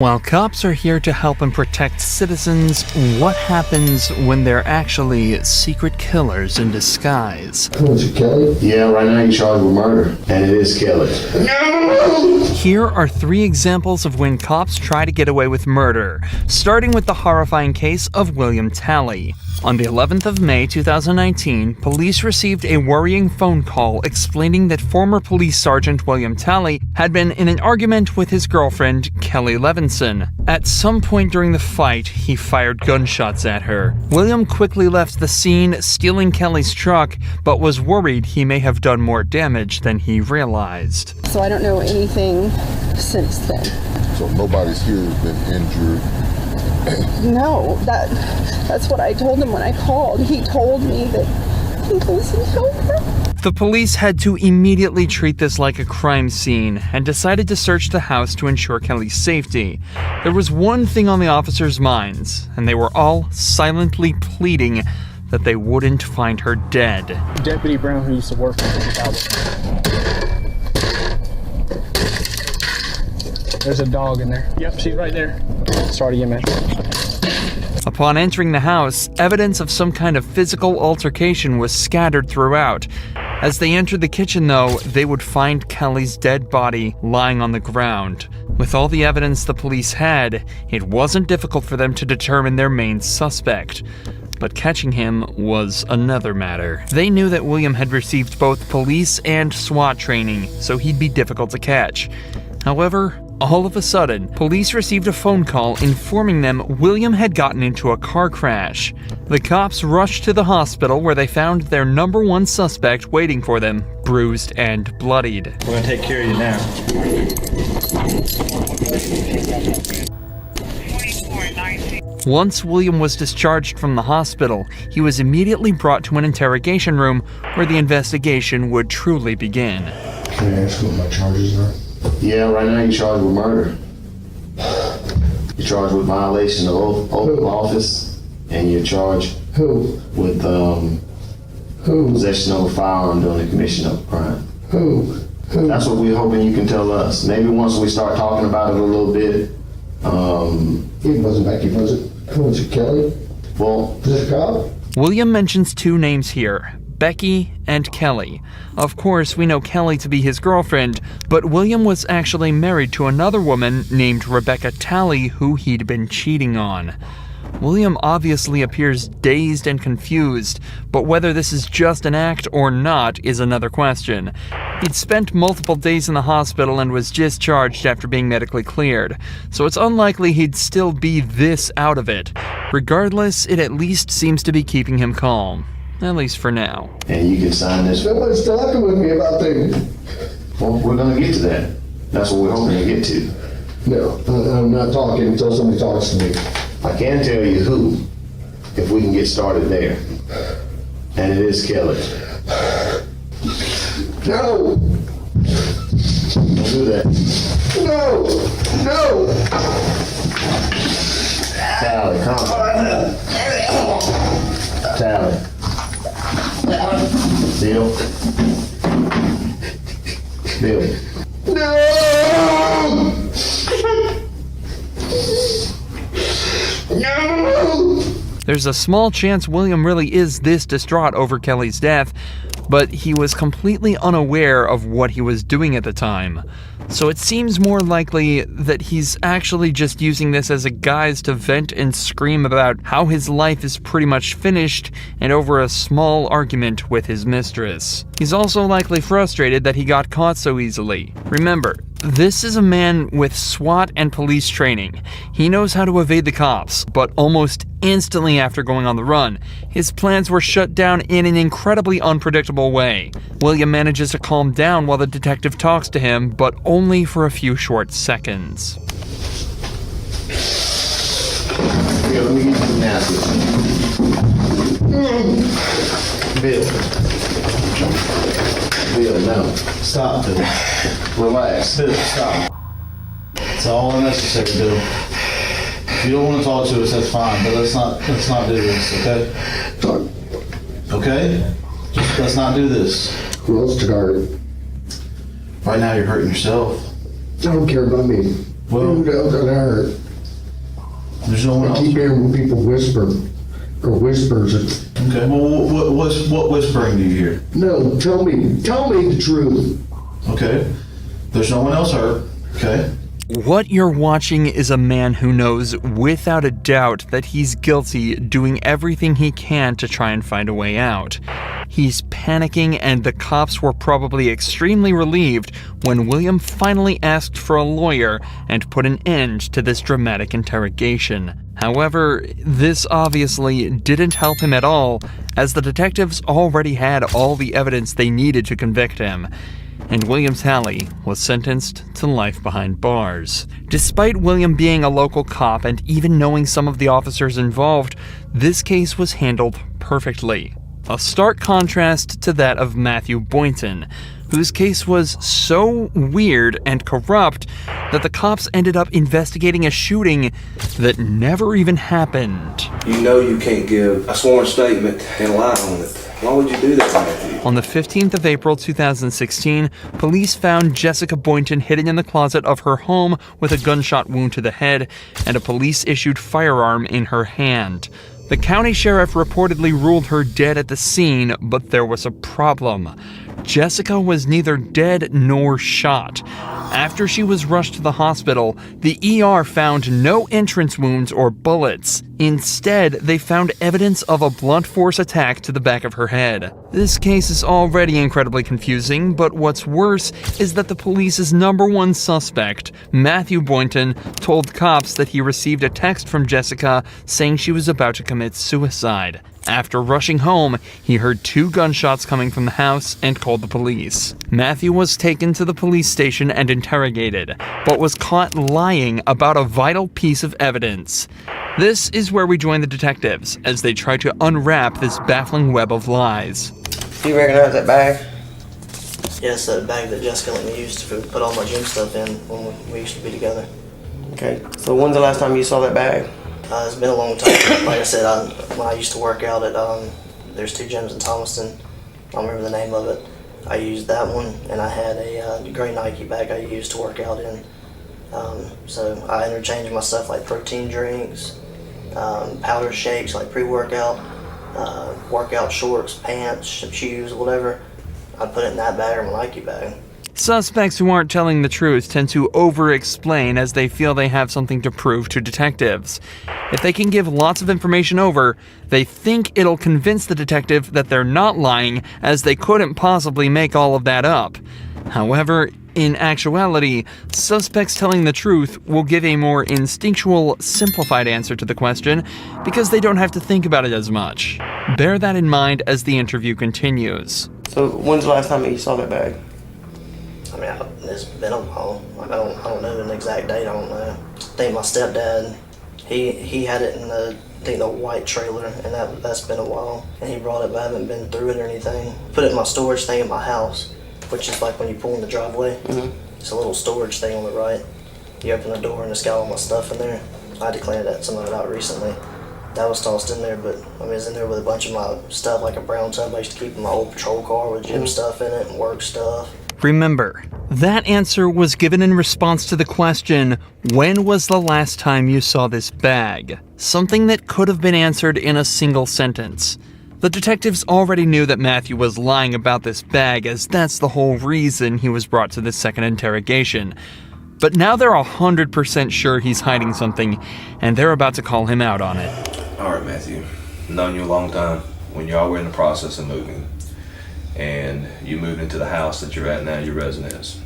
While cops are here to help and protect citizens, what happens when they're actually secret killers in disguise? Was it Kelly? Yeah, right now you're charged with murder, and it is Kelly. No! Here are 3 examples of when cops try to get away with murder, starting with the horrifying case of William Talley. On the 11th of May 2019, police received a worrying phone call explaining that former police sergeant William Talley had been in an argument with his girlfriend, Kelly Levinson. At some point during the fight, he fired gunshots at her. William quickly left the scene, stealing Kelly's truck, but was worried he may have done more damage than he realized. So I don't know anything since then. So nobody's here has been injured? No, that's what I told him when I called. He told me that he was in help. The police had to immediately treat this like a crime scene and decided to search the house to ensure Kelly's safety. There was one thing on the officers' minds, and they were all silently pleading that they wouldn't find her dead. Deputy Brown, who used to work for the Cowboys. There's a dog in there. Yep, she's right there. Start again, man. Upon entering the house, evidence of some kind of physical altercation was scattered throughout. As they entered the kitchen, though, they would find Kelly's dead body lying on the ground. With all the evidence the police had, it wasn't difficult for them to determine their main suspect. But catching him was another matter. They knew that William had received both police and SWAT training, so he'd be difficult to catch. However, all of a sudden, police received a phone call informing them William had gotten into a car crash. The cops rushed to the hospital where they found their number 1 suspect waiting for them, bruised and bloodied. We're gonna take care of you now. Once William was discharged from the hospital, he was immediately brought to an interrogation room where the investigation would truly begin. Can I ask what my charges are? Yeah, right now you're charged with murder. You're charged with violation of oath of office, and you're charged Who? with possession of a firearm during the commission of a crime. Who? That's what we're hoping you can tell us. Maybe once we start talking about it a little bit, It wasn't Becky, was it? Was it Kelly? well, Was it a cop? William mentions 2 names here, Becky and Kelly. Of course, we know Kelly to be his girlfriend, but William was actually married to another woman named Rebecca Talley who he'd been cheating on. William obviously appears dazed and confused, but whether this is just an act or not is another question. He'd spent multiple days in the hospital and was discharged after being medically cleared, so it's unlikely he'd still be this out of it. Regardless, it at least seems to be keeping him calm. At least for now. and you can sign this. Someone's talking with me about things. Well, we're gonna get to that. That's what we're hoping to get to. No, I'm not talking until somebody talks to me. I can tell you who, if we can get started there. And it is Kelly. No! Don't do that. No! No! Tally, come on. Tally. Bill. Bill. No! No! There's a small chance William really is this distraught over Kelly's death, but he was completely unaware of what he was doing at the time. So it seems more likely that he's actually just using this as a guise to vent and scream about how his life is pretty much finished and over a small argument with his mistress. He's also likely frustrated that he got caught so easily. Remember, this is a man with SWAT and police training. He knows how to evade the cops, but almost instantly after going on the run, his plans were shut down in an incredibly unpredictable way. William manages to calm down while the detective talks to him, but only for a few short seconds. Bill, let me get you some napkins. Bill, no. Stop, Bill. Relax. Bill, stop. It's all unnecessary, Bill. If you don't want to talk to us, that's fine, but let's not do this, okay? Okay? Just let's not do this. Who else to guard? Right now, you're hurting yourself. I don't care about me. Well, Who knows that I heard? there's no one I else. keep hearing people whisper, or whispers. Okay, well, what whispering do you hear? No, tell me the truth. Okay, there's no one else hurt. Okay, What you're watching is a man who knows without a doubt that he's guilty, doing everything he can to try and find a way out. He's panicking, and the cops were probably extremely relieved when William finally asked for a lawyer and put an end to this dramatic interrogation. However, this obviously didn't help him at all, as the detectives already had all the evidence they needed to convict him, and William Talley was sentenced to life behind bars. Despite William being a local cop and even knowing some of the officers involved, this case was handled perfectly. A stark contrast to that of Matthew Boynton, whose case was so weird and corrupt that the cops ended up investigating a shooting that never even happened. You know you can't give a sworn statement and lie on it. Why would you do that, Matthew? On the 15th of April 2016, police found Jessica Boynton hidden in the closet of her home with a gunshot wound to the head and a police-issued firearm in her hand. The county sheriff reportedly ruled her dead at the scene, but there was a problem. Jessica was neither dead nor shot. After she was rushed to the hospital, the ER found no entrance wounds or bullets. Instead, they found evidence of a blunt force attack to the back of her head. This case is already incredibly confusing, but what's worse is that the police's #1 suspect, Matthew Boynton, told cops that he received a text from Jessica saying she was about to commit suicide. After rushing home, he heard 2 gunshots coming from the house and called the police. Matthew was taken to the police station and interrogated, but was caught lying about a vital piece of evidence. This is where we join the detectives as they try to unwrap this baffling web of lies. Do you recognize that bag? Yes, that bag that Jessica let me use to put all my gym stuff in when we used to be together. Okay, so when's the last time you saw that bag? It's been a long time. Like I said, when I used to work out at, there's 2 gyms in Thomaston. I don't remember the name of it. I used that one, and I had a gray Nike bag I used to work out in. So I interchanged my stuff like protein drinks, powder shakes like pre-workout, workout shorts, pants, shoes, whatever. I'd put it in that bag or my Nike bag. Suspects who aren't telling the truth tend to over-explain as they feel they have something to prove to detectives. If they can give lots of information over, they think it'll convince the detective that they're not lying, as they couldn't possibly make all of that up. However, in actuality, suspects telling the truth will give a more instinctual, simplified answer to the question because they don't have to think about it as much. Bear that in mind as the interview continues. So when's the last time that you saw that bag? I mean, it's been a while. Like, I don't know an exact date. I don't know. I think my stepdad, he had it in the white trailer, and that's been a while. And he brought it, but I haven't been through it or anything. Put it in my storage thing in my house, which is like when you pull in the driveway. Mm-hmm. It's a little storage thing on the right. You open the door and it's got all my stuff in there. I had to clean some of it out recently. That was tossed in there, but I mean, it's in there with a bunch of my stuff, like a brown tub I used to keep in my old patrol car with gym stuff in it and work stuff. Remember, that answer was given in response to the question, when was the last time you saw this bag? Something that could have been answered in a single sentence. The detectives already knew that Matthew was lying about this bag, as that's the whole reason he was brought to this second interrogation. But now they're 100% sure he's hiding something, and they're about to call him out on it. All right, Matthew. I've known you a long time. When y'all were in the process of moving, and you moved into the house that you're at now, your residence,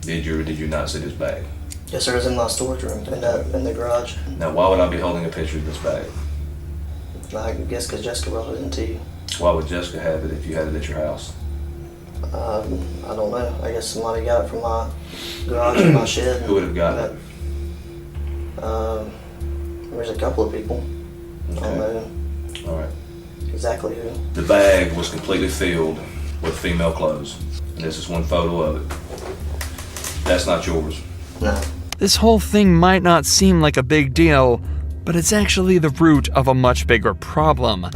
did you not see this bag? Yes, sir. It's in my storage room in the garage. Now, why would I be holding a picture of this bag? I guess because Jessica brought it into you. Why would Jessica have it if you had it at your house? I don't know. I guess somebody got it from my garage or my shed. Who would have gotten it? There's a couple of people. Okay. I don't know All right. exactly who. The bag was completely filled with female clothes. And this is one photo of it. That's not yours. No. This whole thing might not seem like a big deal, but it's actually the root of a much bigger problem.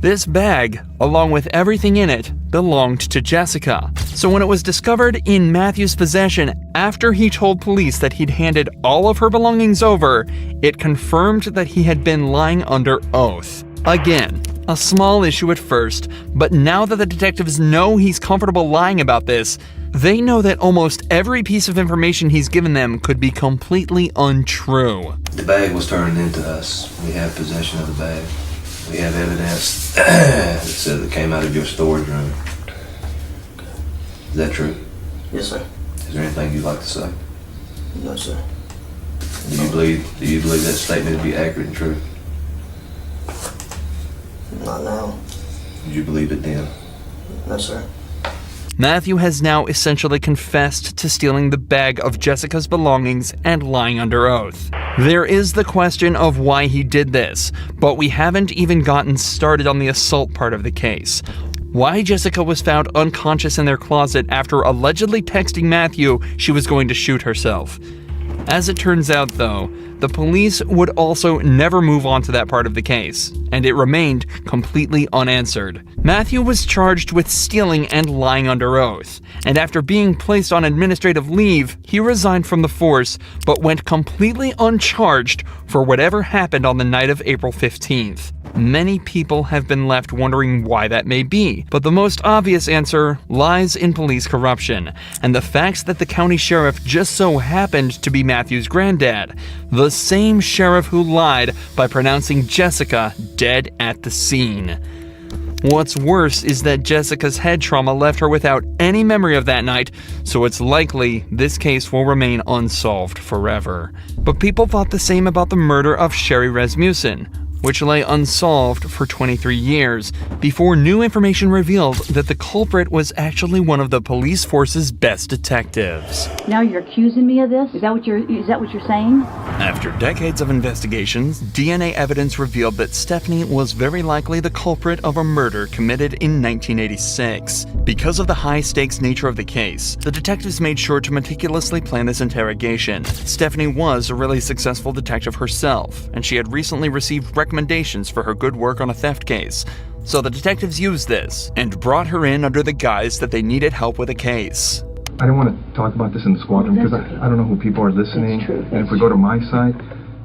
This bag, along with everything in it, belonged to Jessica. So when it was discovered in Matthew's possession after he told police that he'd handed all of her belongings over, it confirmed that he had been lying under oath. Again, a small issue at first, but now that the detectives know he's comfortable lying about this, they know that almost every piece of information he's given them could be completely untrue. The bag was turned into us. We have possession of the bag. We have evidence that says it came out of your storage room. Is that true? Yes, sir. Is there anything you'd like to say? No, sir. Do you believe that statement to be accurate and true? Not now. Did you believe it then? No, sir. Matthew has now essentially confessed to stealing the bag of Jessica's belongings and lying under oath. There is the question of why he did this, but we haven't even gotten started on the assault part of the case. Why Jessica was found unconscious in their closet after allegedly texting Matthew she was going to shoot herself. As it turns out, though, the police would also never move on to that part of the case, and it remained completely unanswered. Matthew was charged with stealing and lying under oath, and after being placed on administrative leave, he resigned from the force, but went completely uncharged for whatever happened on the night of April 15th. Many people have been left wondering why that may be, but the most obvious answer lies in police corruption, and the facts that the county sheriff just so happened to be Matthew's granddad, the same sheriff who lied by pronouncing Jessica dead at the scene. What's worse is that Jessica's head trauma left her without any memory of that night, so it's likely this case will remain unsolved forever. But people thought the same about the murder of Sherry Rasmussen, which lay unsolved for 23 years, before new information revealed that the culprit was actually one of the police force's best detectives. Now you're accusing me of this? Is that what you're saying? After decades of investigations, DNA evidence revealed that Stephanie was very likely the culprit of a murder committed in 1986. Because of the high-stakes nature of the case, the detectives made sure to meticulously plan this interrogation. Stephanie was a really successful detective herself, and she had recently received recommendations for her good work on a theft case. So the detectives used this and brought her in under the guise that they needed help with a case. I don't want to talk about this in the squadron because I don't know who people are listening. And if we go to my side,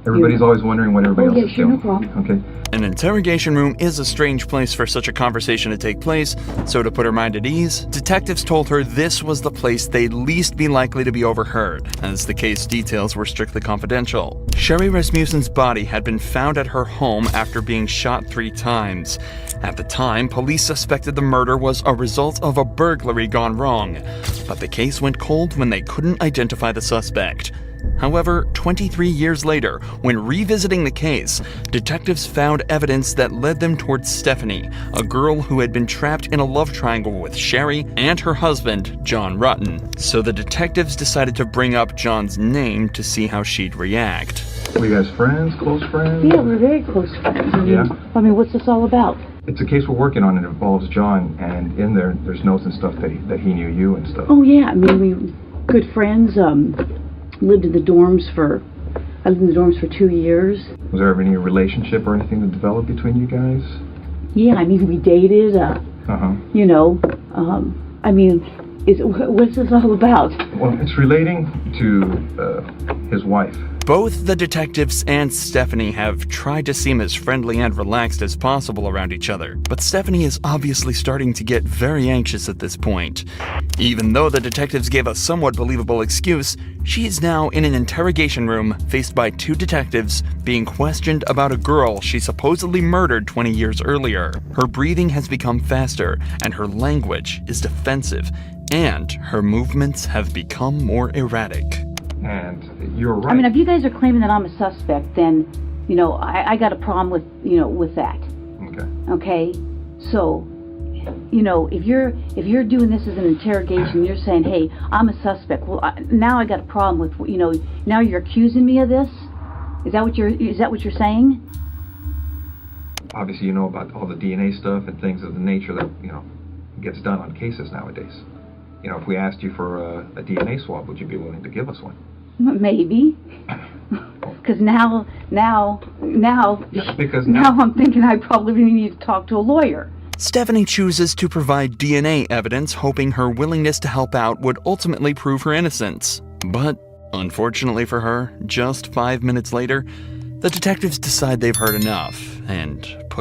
everybody's always wondering what everybody else is doing. No problem. Okay? An interrogation room is a strange place for such a conversation to take place, so to put her mind at ease, detectives told her this was the place they'd least be likely to be overheard, as the case details were strictly confidential. Sherry Rasmussen's body had been found at her home after being shot 3 times. At the time, police suspected the murder was a result of a burglary gone wrong, but the case went cold when they couldn't identify the suspect. However, 23 years later, when revisiting the case, detectives found evidence that led them towards Stephanie, a girl who had been trapped in a love triangle with Sherry and her husband, John Rutten. So the detectives decided to bring up John's name to see how she'd react. Were you guys friends, close friends? Yeah, we're very close friends. I mean, what's this all about? It's a case we're working on. It involves John, and in there's notes and stuff that he knew you and stuff. Oh yeah, I mean, we were good friends. Lived in the dorms for 2 years. Was there ever any relationship or anything that developed between you guys? Yeah, I mean, we dated. You know, I mean, what's this all about? Well, it's relating to his wife. Both the detectives and Stephanie have tried to seem as friendly and relaxed as possible around each other, but Stephanie is obviously starting to get very anxious at this point. Even though the detectives gave a somewhat believable excuse, she is now in an interrogation room faced by 2 detectives being questioned about a girl she supposedly murdered 20 years earlier. Her breathing has become faster, and her language is defensive, and her movements have become more erratic. And you're right. I mean, if you guys are claiming that I'm a suspect, then, you know, I got a problem with that. Okay. Okay? So, you know, if you're doing this as an interrogation, you're saying, hey, I'm a suspect. Well, now I got a problem with, you know, now you're accusing me of this? Is that what you're saying? Obviously, you know about all the DNA stuff and things of the nature that, you know, gets done on cases nowadays. You know, if we asked you for a DNA swab, would you be willing to give us one? Maybe. Because now, because now I'm thinking I probably need to talk to a lawyer. Stephanie chooses to provide DNA evidence, hoping her willingness to help out would ultimately prove her innocence. But unfortunately for her, just 5 minutes later, the detectives decide they've heard enough and put